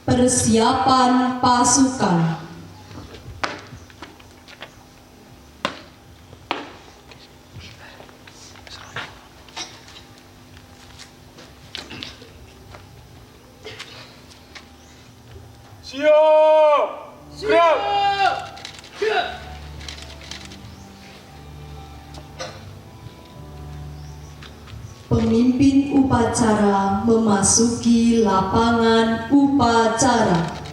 Persiapan pasukan. Siap! Siap! Pemimpin upacara memasuki lapangan upacara.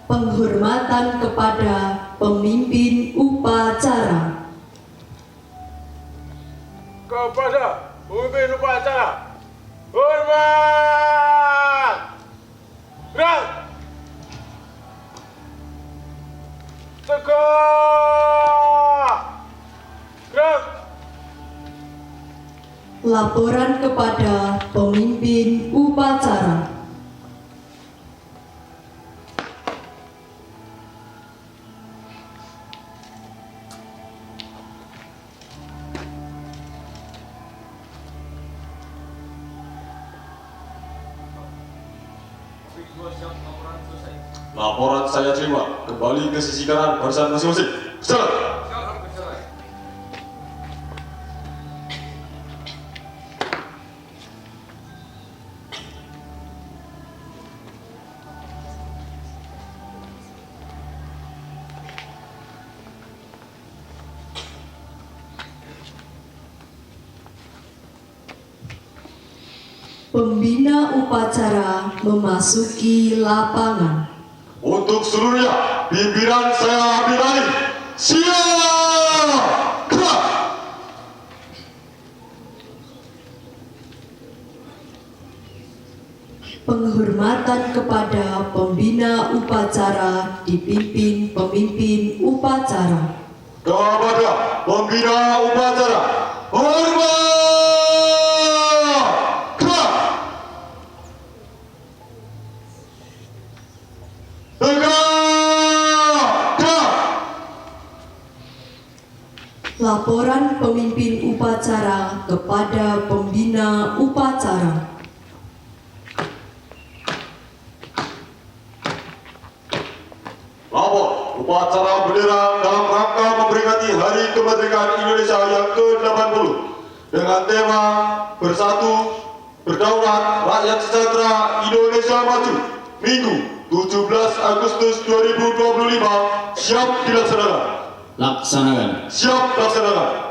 Penghormatan kepada pemimpin upacara. Kepada pemimpin upacara, hormat! Gerak! Tegak! Gerak! Laporan kepada pemimpin upacara. Laporan saya terima. Kembali ke sisi kanan barisan masing-masing. Jalan. Pembina upacara memasuki lapangan. Untuk seluruhnya, pimpinan saya ambil alih. Siap! Gerak! Penghormatan kepada pembina upacara dipimpin pemimpin upacara. Kepada pembina upacara, hormat! Gerak! Tegak! Gerak! Laporan pemimpin upacara kepada pembina upacara. Lapor upacara bendera dalam rangka memperingati Hari Kemerdekaan Indonesia yang ke-80 dengan tema Bersatu, Berdaulat, Rakyat Sejahtera, Indonesia Maju. Minggu 17 Agustus 2025 siap dilaksanakan. Laksanakan. Siap dilaksanakan.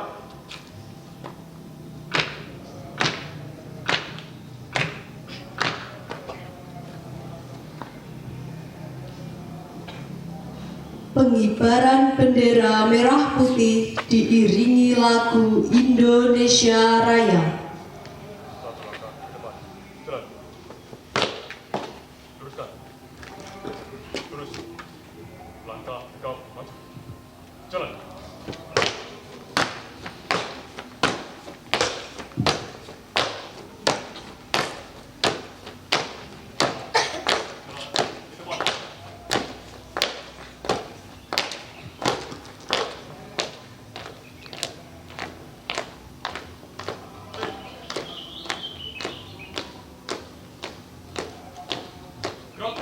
Pengibaran bendera merah putih diiringi lagu Indonesia Raya. Satu langkah ke depan. Jalan. Teruskan. Terus. Langkah tegap maju. Jalan. Gerak.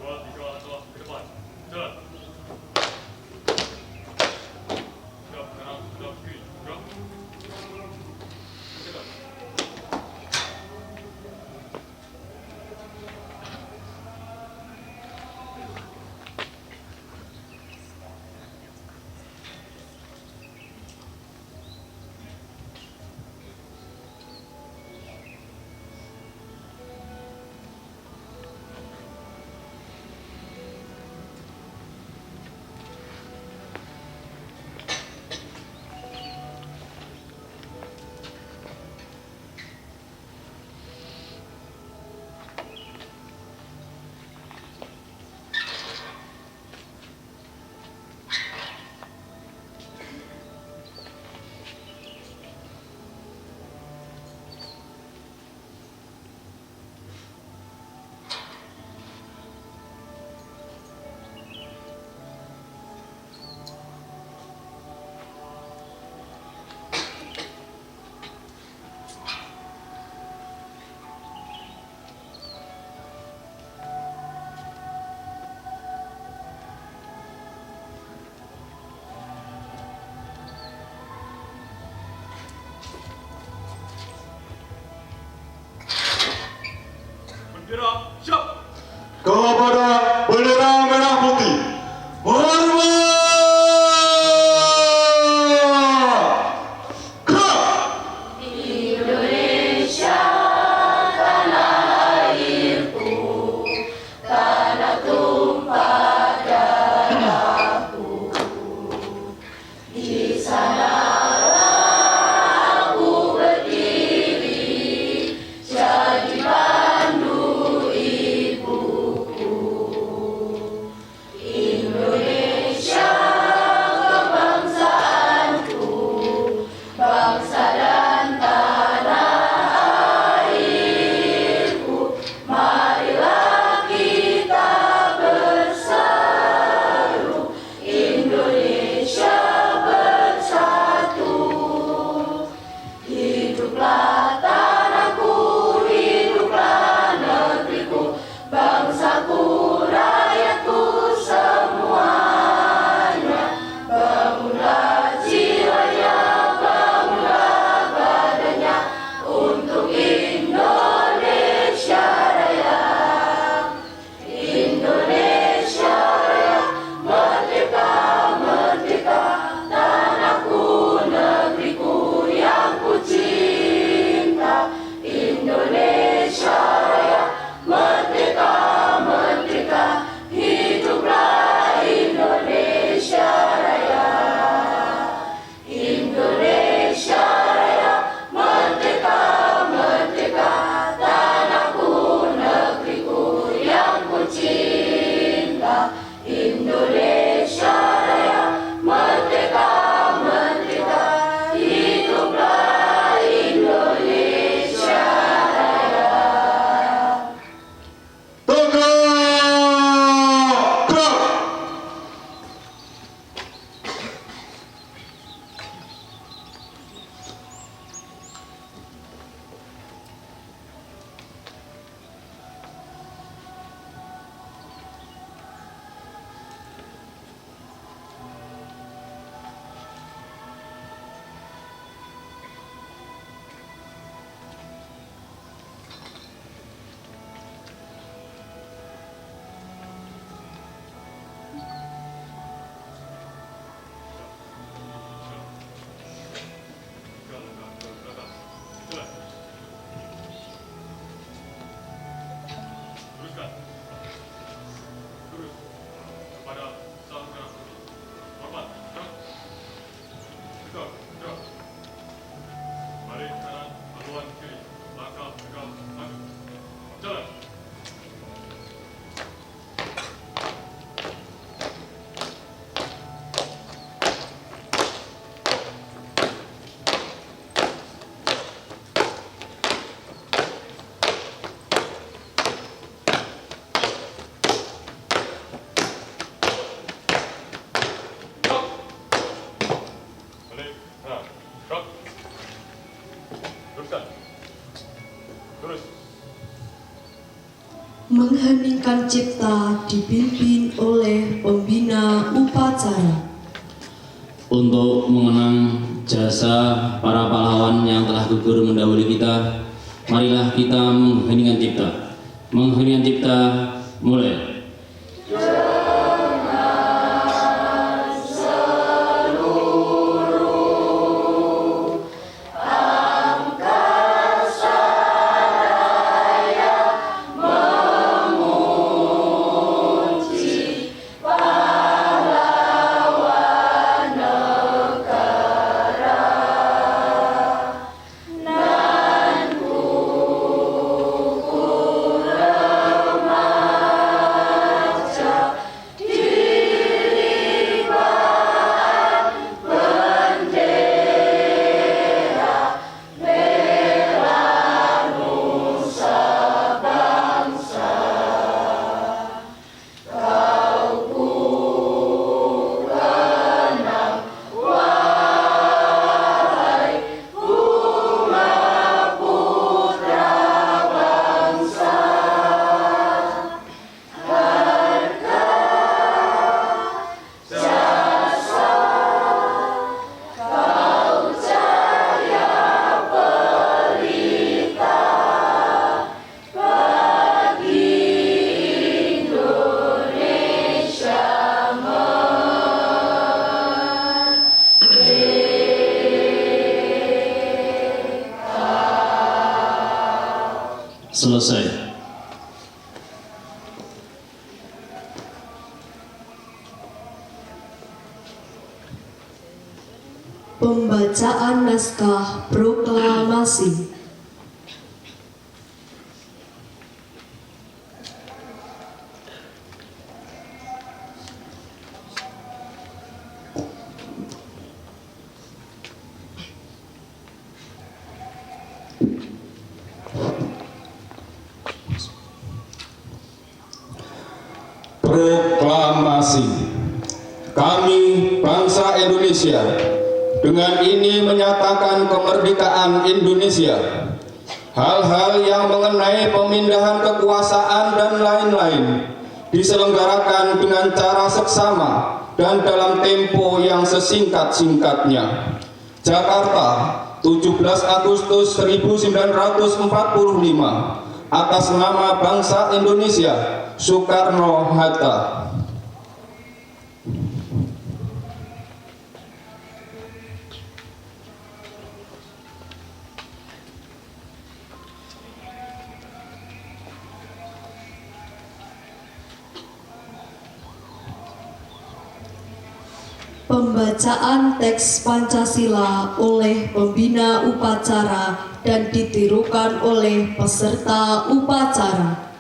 2, 3 langkah ke depan. Jalan. bendera siap. Kepada bendera merah putih, hormat! Mengheningkan cipta dipimpin oleh pembina upacara. Untuk mengenang jasa para pahlawan yang telah gugur mendahului kita, marilah kita mengheningkan cipta. Mengheningkan cipta, mulai. selesai. Pembacaan naskah proklamasi. Proklamasi. Kami, bangsa Indonesia, dengan ini menyatakan kemerdekaan Indonesia. Hal-hal yang mengenai pemindahan kekuasaan dan lain-lain diselenggarakan dengan cara seksama dan dalam tempo yang sesingkat-singkatnya. Jakarta, 17 Agustus 1945, atas nama bangsa Indonesia, Soekarno-Hatta. Pembacaan teks Pancasila oleh pembina upacara dan ditirukan oleh peserta upacara.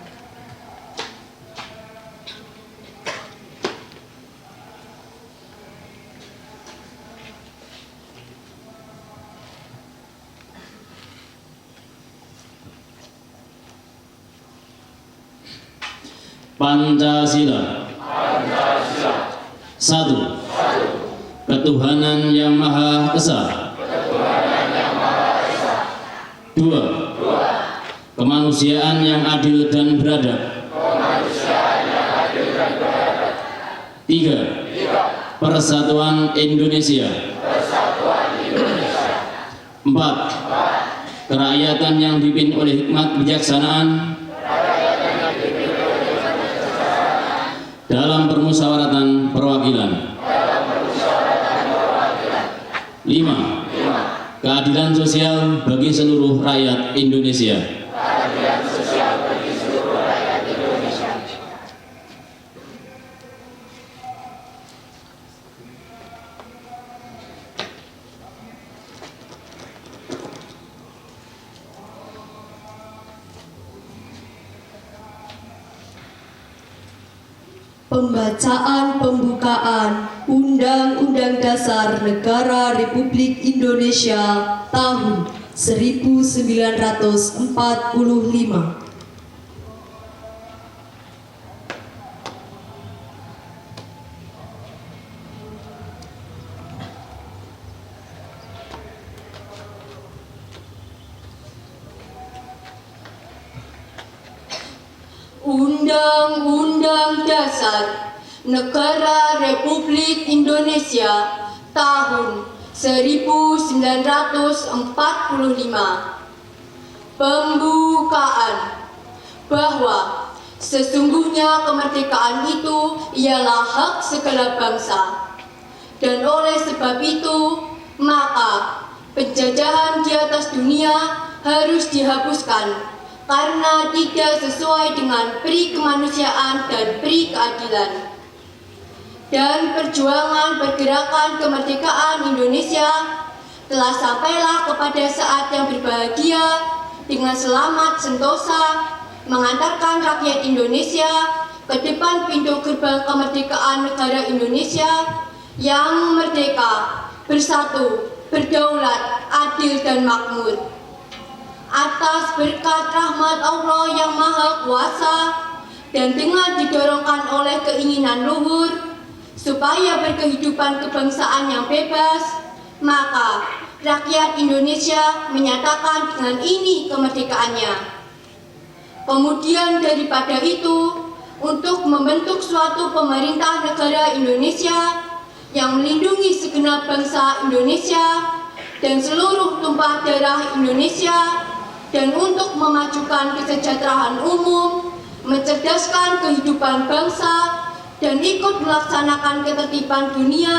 Pancasila. Satu. Ketuhanan yang Maha Esa. Dua. Kemanusiaan yang adil dan beradab. Tiga. Persatuan Indonesia. Empat. Kerakyatan yang dipimpin oleh hikmat kebijaksanaan dalam permusyawaratan perwakilan. 5. Keadilan sosial bagi seluruh rakyat Indonesia. Pembacaan pembukaan Undang-Undang Dasar Negara Republik Indonesia tahun 1945. Undang-Undang Dasar Negara Republik Indonesia tahun 1945. Pembukaan. Bahwa sesungguhnya kemerdekaan itu ialah hak segala bangsa, dan oleh sebab itu maka penjajahan di atas dunia harus dihapuskan karena tidak sesuai dengan pri kemanusiaan dan pri keadilan. Dan perjuangan pergerakan kemerdekaan Indonesia telah sampailah kepada saat yang berbahagia dengan selamat sentosa mengantarkan rakyat Indonesia ke depan pintu gerbang kemerdekaan negara Indonesia yang merdeka, bersatu, berdaulat, adil dan makmur. Atas berkat rahmat Allah yang Maha Kuasa dan dengan didorongkan oleh keinginan luhur supaya berkehidupan kebangsaan yang bebas, maka rakyat Indonesia menyatakan dengan ini kemerdekaannya. Kemudian daripada itu, untuk membentuk suatu pemerintah negara Indonesia yang melindungi segenap bangsa Indonesia dan seluruh tumpah darah Indonesia, dan untuk memajukan kesejahteraan umum, mencerdaskan kehidupan bangsa, dan ikut melaksanakan ketertiban dunia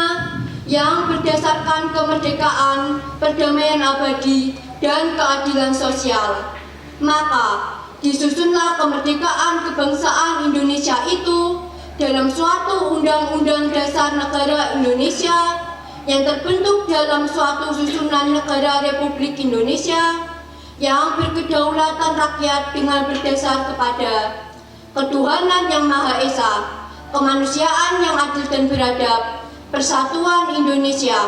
yang berdasarkan kemerdekaan, perdamaian abadi, dan keadilan sosial. Maka, disusunlah kemerdekaan kebangsaan Indonesia itu dalam suatu Undang-Undang Dasar Negara Indonesia yang terbentuk dalam suatu susunan negara Republik Indonesia yang berkedaulatan rakyat dengan berdasar kepada ketuhanan yang Maha Esa, kemanusiaan yang adil dan beradab, persatuan Indonesia,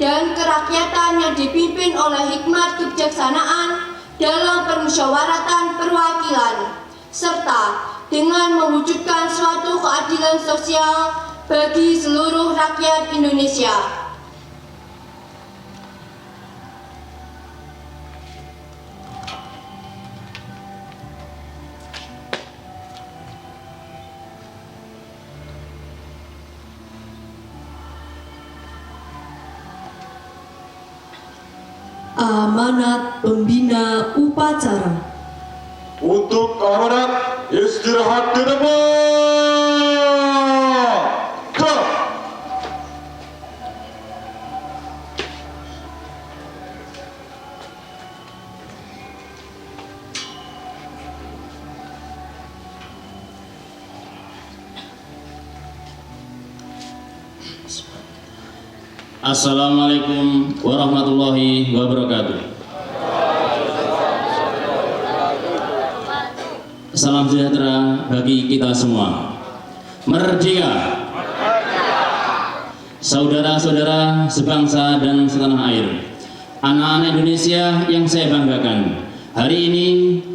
dan kerakyatan yang dipimpin oleh hikmat kebijaksanaan dalam permusyawaratan perwakilan, serta dengan mewujudkan suatu keadilan sosial bagi seluruh rakyat Indonesia. Amanat pembina upacara. Untuk amanat istirahat di depan. Gerak. Assalamualaikum warahmatullahi wabarakatuh. Salam sejahtera bagi kita semua. Merdeka! Saudara-saudara sebangsa dan setanah air, anak-anak Indonesia yang saya banggakan, hari ini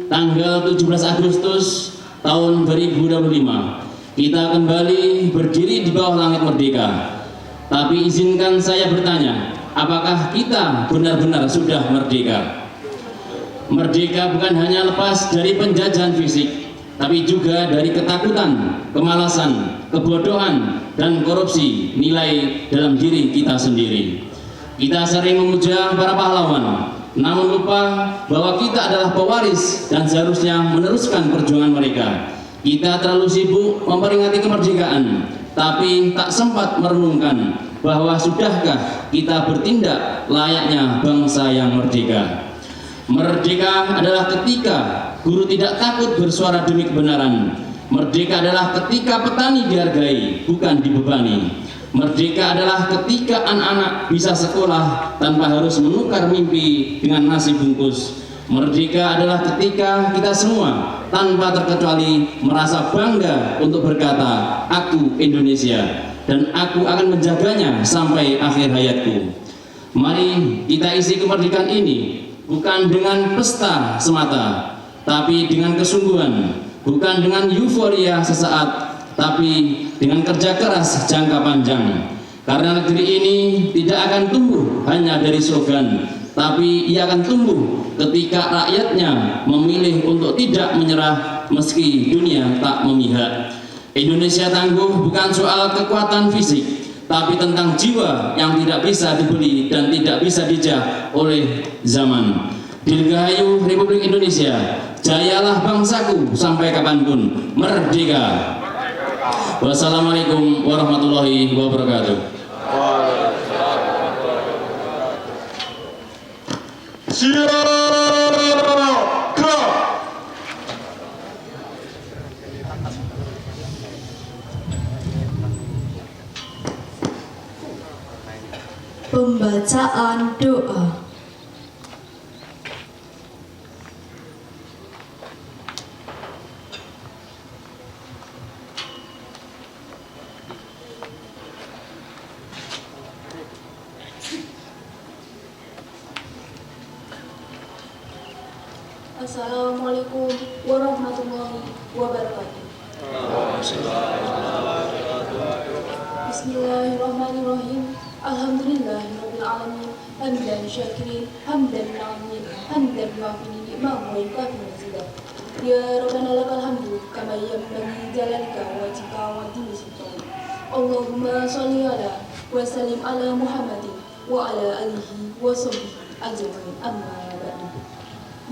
tanggal 17 Agustus tahun 2025 kita kembali berdiri di bawah langit merdeka. Tapi izinkan saya bertanya, apakah kita benar-benar sudah merdeka? Merdeka bukan hanya lepas dari penjajahan fisik, tapi juga dari ketakutan, kemalasan, kebodohan, dan korupsi nilai dalam diri kita sendiri. Kita sering memuja para pahlawan, namun lupa bahwa kita adalah pewaris dan seharusnya meneruskan perjuangan mereka. Kita terlalu sibuk memperingati kemerdekaan, tapi tak sempat merenungkan bahwa sudahkah kita bertindak layaknya bangsa yang merdeka. Merdeka adalah ketika guru tidak takut bersuara demi kebenaran. Merdeka adalah ketika petani dihargai, bukan dibebani. Merdeka adalah ketika anak-anak bisa sekolah tanpa harus menukar mimpi dengan nasi bungkus. Merdeka adalah ketika kita semua tanpa terkecuali merasa bangga untuk berkata, aku Indonesia dan aku akan menjaganya sampai akhir hayatku. Mari kita isi kemerdekaan ini bukan dengan pesta semata, tapi dengan kesungguhan, bukan dengan euforia sesaat, tapi dengan kerja keras jangka panjang. Karena negeri ini tidak akan tumbuh hanya dari slogan, tapi ia akan tumbuh ketika rakyatnya memilih untuk tidak menyerah meski dunia tak memihak. Indonesia tangguh bukan soal kekuatan fisik, tapi tentang jiwa yang tidak bisa dibeli dan tidak bisa dijah oleh zaman. Dirgahayu Republik Indonesia, jayalah bangsaku sampai kapanpun. Merdeka! Wassalamualaikum warahmatullahi wabarakatuh. Pembacaan doa. Assalamualaikum warahmatullahi wabarakatuh. Bismillahirrahmanirrahim. Alhamdulillahirabbil alamin. Hamdan syakirin, hamdan na'imin, hamdan yu'afini ni'mahu wa yukafi mazidah. Ya Rabbana lakal hamdu kama yanbaghi jalalika wajhika wa dini sultanik. Allahumma sholli ala wa sallim ala Muhammadin wa ala alihi wa sahbihi ajmain. Amma ba'du.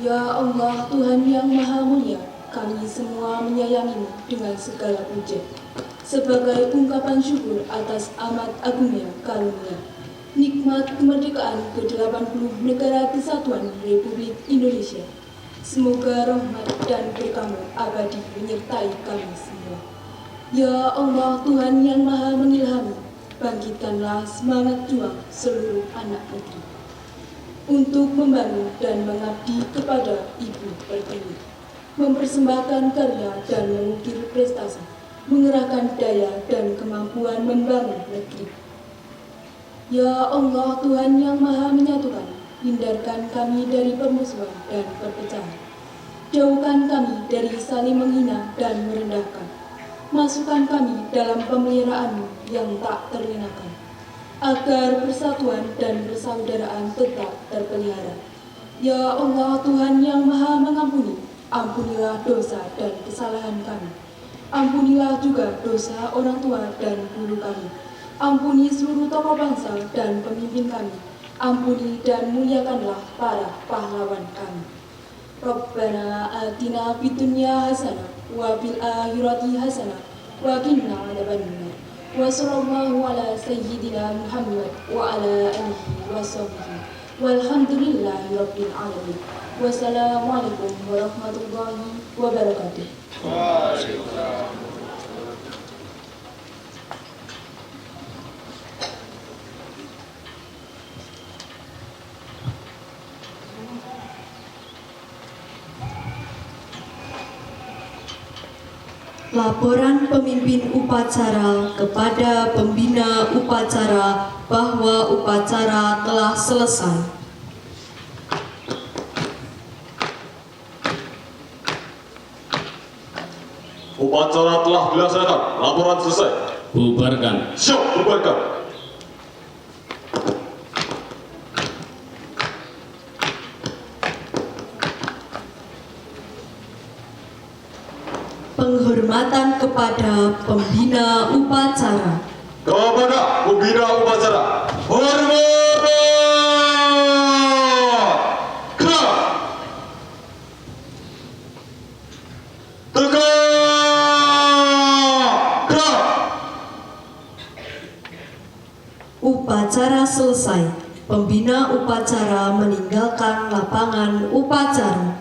Ya Allah, Tuhan yang Maha Mulia, kami semua menyayangimu dengan segala puja sebagai ungkapan syukur atas amat agungnya karunia nikmat kemerdekaan ke-80 Negara Kesatuan Republik Indonesia. Semoga rahmat dan berkah-Mu abadi menyertai kami semua. Ya Allah, Tuhan yang Maha mengilhami, bangkitkanlah semangat juang seluruh anak negeri untuk membangun dan mengabdi kepada Ibu Pertiwi, mempersembahkan karya dan mengukir prestasi, mengerahkan daya dan kemampuan membangun negeri. Ya Allah, Tuhan yang Maha menyatukan, hindarkan kami dari permusuhan dan perpecahan. Jauhkan kami dari saling menghina dan merendahkan. Masukkan kami dalam pemeliharaan-Mu yang tak terlinakan, agar persatuan dan persaudaraan tetap terpelihara. Ya Allah, Tuhan yang Maha mengampuni, ampunilah dosa dan kesalahan kami. Ampunilah juga dosa orang tua dan guru kami. Ampuni seluruh tokoh bangsa dan pemimpin kami. Ampuni dan muliakanlah para pahlawan kami. Rabbana atina fid dunya hasanah wa fil akhirati hasanah wa qina adzabannar. Wa sallallahu ala sayyidina Muhammad wa ala alihi wa sahbihi. Walhamdulillahi rabbil alamin. Wassalamualaikum warahmatullahi wabarakatuh. Laporan pemimpin upacara kepada pembina upacara bahwa upacara telah selesai. Upacara telah dilaksanakan. Laporan selesai. Bubarkan. Siap, bubarkan. Penghormatan kepada pembina upacara. Kepada pembina upacara, hormat! Gerak! Tegak! Gerak! Upacara selesai. Pembina upacara meninggalkan lapangan upacara.